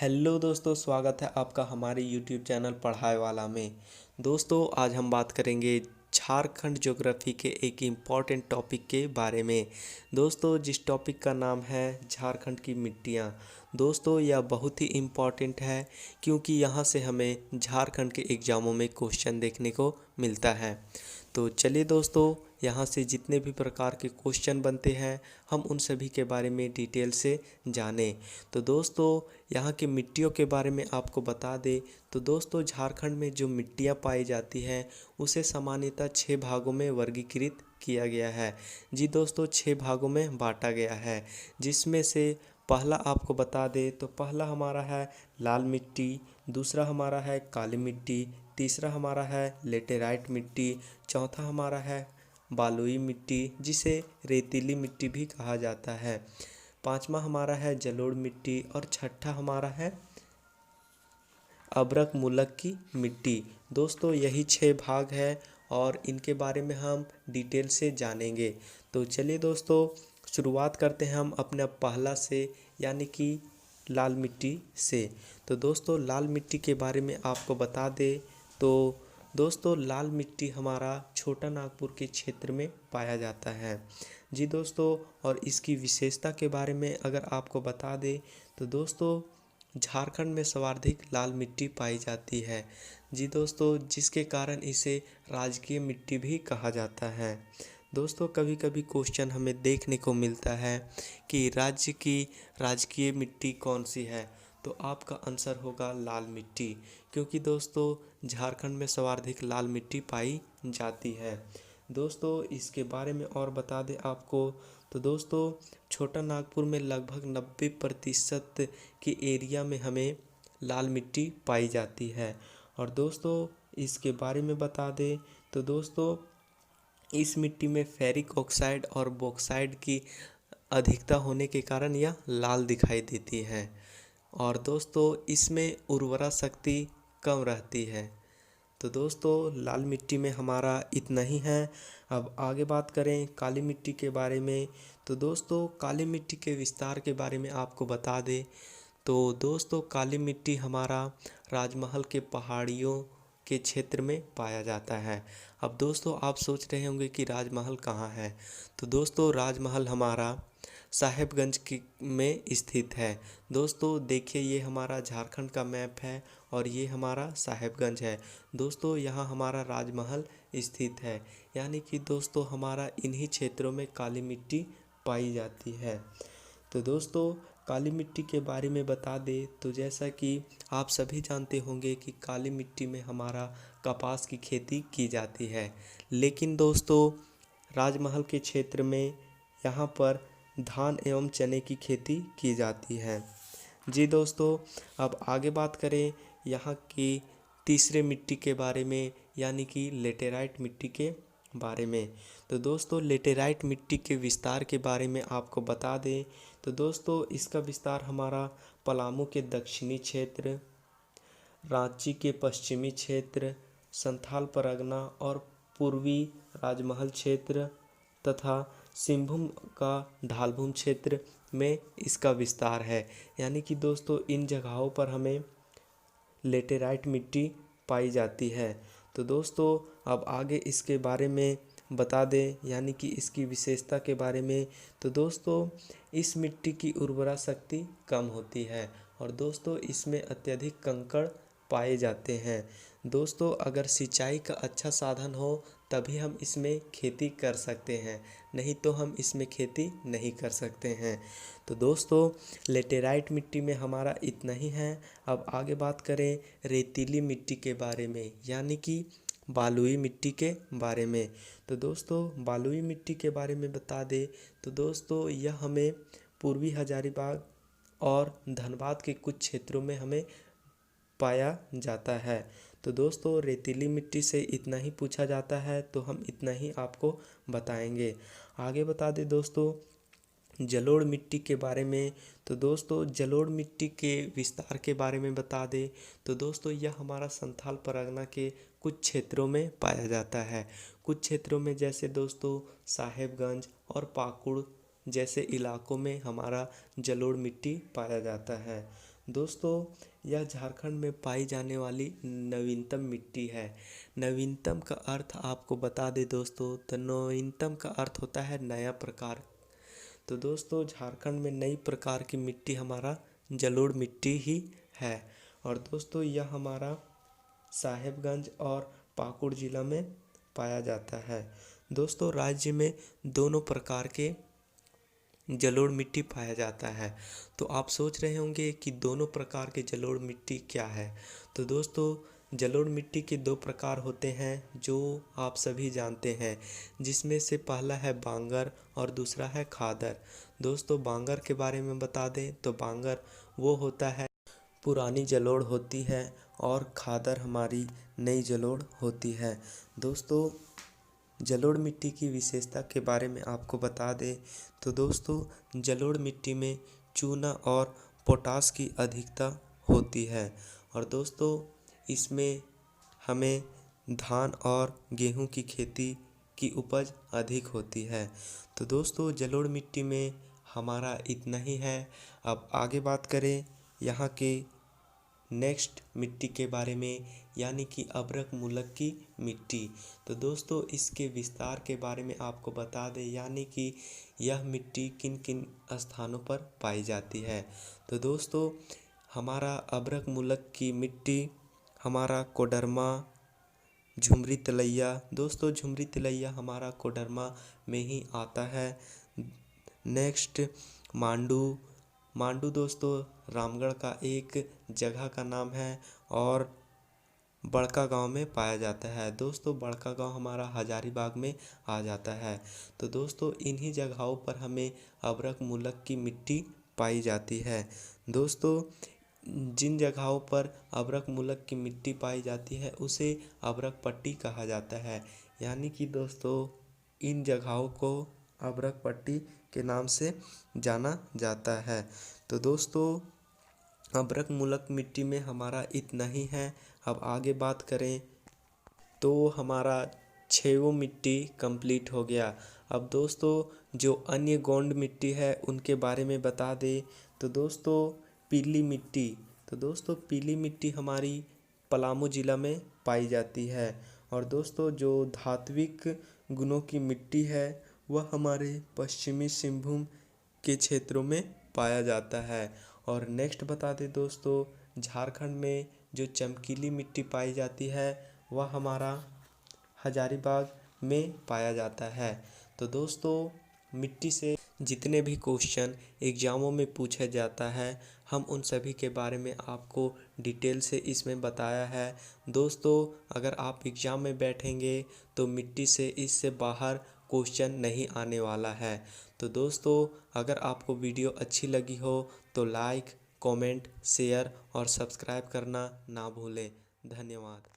Hello दोस्तों, स्वागत है आपका हमारे यूट्यूब चैनल पढ़ाई वाला में। दोस्तों, आज हम बात करेंगे झारखंड ज्योग्राफी के एक इम्पॉर्टेंट टॉपिक के बारे में। दोस्तों, जिस टॉपिक का नाम है झारखंड की मिट्टियाँ। दोस्तों, यह बहुत ही इम्पॉर्टेंट है क्योंकि यहाँ से हमें झारखंड के एग्ज़ामों में क्वेश्चन देखने को मिलता है। तो चलिए दोस्तों, यहाँ से जितने भी प्रकार के क्वेश्चन बनते हैं हम उन सभी के बारे में डिटेल से जानें। तो दोस्तों, यहाँ की मिट्टियों के बारे में आपको बता दें तो दोस्तों, झारखंड में जो मिट्टियाँ पाई जाती हैं उसे सामान्यतः 6 भागों में वर्गीकृत किया गया है। जी दोस्तों, 6 भागों में बांटा गया है, जिसमें से पहला आपको बता दें तो पहला हमारा है लाल मिट्टी, दूसरा हमारा है काली मिट्टी, तीसरा हमारा है लेटेराइट मिट्टी, चौथा हमारा है बालुई मिट्टी जिसे रेतीली मिट्टी भी कहा जाता है, पांचवा हमारा है जलोढ़ मिट्टी और छठा हमारा है अभ्रक मूलक की मिट्टी। दोस्तों, यही 6 भाग है और इनके बारे में हम डिटेल से जानेंगे। तो चलिए दोस्तों, शुरुआत करते हैं हम अपना पहला से, यानी कि लाल मिट्टी से। तो दोस्तों, लाल मिट्टी के बारे में आपको बता दें तो दोस्तों, लाल मिट्टी हमारा छोटा नागपुर के क्षेत्र में पाया जाता है। जी दोस्तों, और इसकी विशेषता के बारे में अगर आपको बता दें तो दोस्तों, झारखंड में सर्वाधिक लाल मिट्टी पाई जाती है। जी दोस्तों, जिसके कारण इसे राजकीय मिट्टी भी कहा जाता है। दोस्तों, कभी कभी क्वेश्चन हमें देखने को मिलता है कि राज्य की राजकीय मिट्टी कौन सी है, तो आपका आंसर होगा लाल मिट्टी, क्योंकि दोस्तों झारखंड में सर्वाधिक लाल मिट्टी पाई जाती है। दोस्तों, इसके बारे में और बता दें आपको तो दोस्तों, छोटा नागपुर में लगभग 90% के एरिया में हमें लाल मिट्टी पाई जाती है। और दोस्तों, इसके बारे में बता दें तो दोस्तों, इस मिट्टी में फेरिक ऑक्साइड और बॉक्साइड की अधिकता होने के कारण यह लाल दिखाई देती है। और दोस्तों, इसमें उर्वरा शक्ति कम रहती है। तो दोस्तों, लाल मिट्टी में हमारा इतना ही है। अब आगे बात करें काली मिट्टी के बारे में तो दोस्तों, काली मिट्टी के विस्तार के बारे में आपको बता दें तो दोस्तों, काली मिट्टी हमारा राजमहल के पहाड़ियों के क्षेत्र में पाया जाता है। अब दोस्तों, आप सोच रहे होंगे कि राजमहल कहाँ है, तो दोस्तों, राजमहल हमारा साहेबगंज की में स्थित है। दोस्तों देखिए, ये हमारा झारखंड का मैप है और ये हमारा साहेबगंज है। दोस्तों, यहाँ हमारा राजमहल स्थित है, यानी कि दोस्तों हमारा इन्हीं क्षेत्रों में काली मिट्टी पाई जाती है। तो दोस्तों, काली मिट्टी के बारे में बता दें तो जैसा कि आप सभी जानते होंगे कि काली मिट्टी में हमारा कपास की खेती की जाती है, लेकिन दोस्तों राजमहल के क्षेत्र में यहाँ पर धान एवं चने की खेती की जाती है। जी दोस्तों, अब आगे बात करें यहाँ की तीसरे मिट्टी के बारे में, यानी कि लेटेराइट मिट्टी के बारे में। तो दोस्तों, लेटेराइट मिट्टी के विस्तार के बारे में आपको बता दें तो दोस्तों, इसका विस्तार हमारा पलामू के दक्षिणी क्षेत्र, रांची के पश्चिमी क्षेत्र, संथाल परगना और पूर्वी राजमहल क्षेत्र तथा सिंहभूम का ढालभूम क्षेत्र में इसका विस्तार है। यानी कि दोस्तों, इन जगहों पर हमें लेटेराइट मिट्टी पाई जाती है। तो दोस्तों, अब आगे इसके बारे में बता दें, यानी कि इसकी विशेषता के बारे में तो दोस्तों, इस मिट्टी की उर्वरा शक्ति कम होती है और दोस्तों इसमें अत्यधिक कंकड़ पाए जाते हैं। दोस्तों, अगर सिंचाई का अच्छा साधन हो तभी हम इसमें खेती कर सकते हैं, नहीं तो हम इसमें खेती नहीं कर सकते हैं। तो दोस्तों, लेटेराइट मिट्टी में हमारा इतना ही है। अब आगे बात करें रेतीली मिट्टी के बारे में, यानी कि बालुई मिट्टी के बारे में। तो दोस्तों, बालुई मिट्टी के बारे में बता दें तो दोस्तों, यह हमें पूर्वी हजारीबाग और धनबाद के कुछ क्षेत्रों में हमें पाया जाता है। तो दोस्तों, रेतीली मिट्टी से इतना ही पूछा जाता है तो हम इतना ही आपको बताएंगे। आगे बता दें दोस्तों, जलोढ़ मिट्टी के बारे में तो दोस्तों, जलोढ़ मिट्टी के विस्तार के बारे में बता दें तो दोस्तों, यह हमारा संथाल परगना के कुछ क्षेत्रों में पाया जाता है। कुछ क्षेत्रों में जैसे दोस्तों साहेबगंज और पाकुड़ जैसे इलाकों में हमारा जलोढ़ मिट्टी पाया जाता है। दोस्तों यह झारखंड में पाई जाने वाली नवीनतम मिट्टी है। नवीनतम का अर्थ आपको बता दें दोस्तों, तो नवीनतम का अर्थ होता है नया प्रकार। तो दोस्तों झारखंड में नई प्रकार की मिट्टी हमारा जलोढ़ मिट्टी ही है। और दोस्तों यह हमारा साहेबगंज और पाकुड़ जिला में पाया जाता है। दोस्तों राज्य में दोनों प्रकार के जलोढ़ मिट्टी पाया जाता है। तो आप सोच रहे होंगे कि दोनों प्रकार के जलोढ़ मिट्टी क्या है। तो दोस्तों जलोढ़ मिट्टी के दो प्रकार होते हैं जो आप सभी जानते हैं, जिसमें से पहला है बांगर और दूसरा है खादर। दोस्तों बांगर के बारे में बता दें तो बांगर वो होता है पुरानी जलोढ़ होती है और खादर हमारी नई जलोढ़ होती है। दोस्तों जलोढ़ मिट्टी की विशेषता के बारे में आपको बता दें तो दोस्तों जलोढ़ मिट्टी में चूना और पोटास की अधिकता होती है। और दोस्तों इसमें हमें धान और गेहूं की खेती की उपज अधिक होती है। तो दोस्तों जलोढ़ मिट्टी में हमारा इतना ही है। अब आगे बात करें यहाँ के नेक्स्ट मिट्टी के बारे में, यानी कि अभ्रक मूलक की मिट्टी। तो दोस्तों इसके विस्तार के बारे में आपको बता दें, यानी कि यह मिट्टी किन किन स्थानों पर पाई जाती है। तो दोस्तों हमारा अभ्रक मूलक की मिट्टी हमारा कोडरमा, झुमरी तलैया, दोस्तों झुमरी तलैया हमारा कोडरमा में ही आता है। नेक्स्ट मांडू, मांडू दोस्तों रामगढ़ का एक जगह का नाम है और बड़का गांव में पाया जाता है। दोस्तों बड़का गांव हमारा हजारीबाग में आ जाता है। तो दोस्तों इन्हीं जगहों पर हमें अभ्रक मूलक की मिट्टी पाई जाती है। दोस्तों जिन जगहों पर अभ्रक मूलक की मिट्टी पाई जाती है उसे अभ्रक पट्टी कहा जाता है, यानी कि दोस्तों इन जगहों को अभ्रक पट्टी के नाम से जाना जाता है। तो दोस्तों अभ्रक मूलक मिट्टी में हमारा इतना ही है। अब आगे बात करें तो हमारा 6 मिट्टी कंप्लीट हो गया। अब दोस्तों जो अन्य गोंड मिट्टी है उनके बारे में बता दें तो दोस्तों पीली मिट्टी, तो दोस्तों पीली मिट्टी हमारी पलामू ज़िला में पाई जाती है। और दोस्तों जो धात्विक गुणों की मिट्टी है वह हमारे पश्चिमी सिंहभूम के क्षेत्रों में पाया जाता है। और नेक्स्ट बता दें दोस्तों झारखंड में जो चमकीली मिट्टी पाई जाती है वह हमारा हजारीबाग में पाया जाता है। तो दोस्तों मिट्टी से जितने भी क्वेश्चन एग्ज़ामों में पूछा जाता है हम उन सभी के बारे में आपको डिटेल से इसमें बताया है। दोस्तों अगर आप एग्ज़ाम में बैठेंगे तो मिट्टी से इससे बाहर क्वेश्चन नहीं आने वाला है। तो दोस्तों अगर आपको वीडियो अच्छी लगी हो तो लाइक, कमेंट, शेयर और सब्सक्राइब करना ना भूलें। धन्यवाद।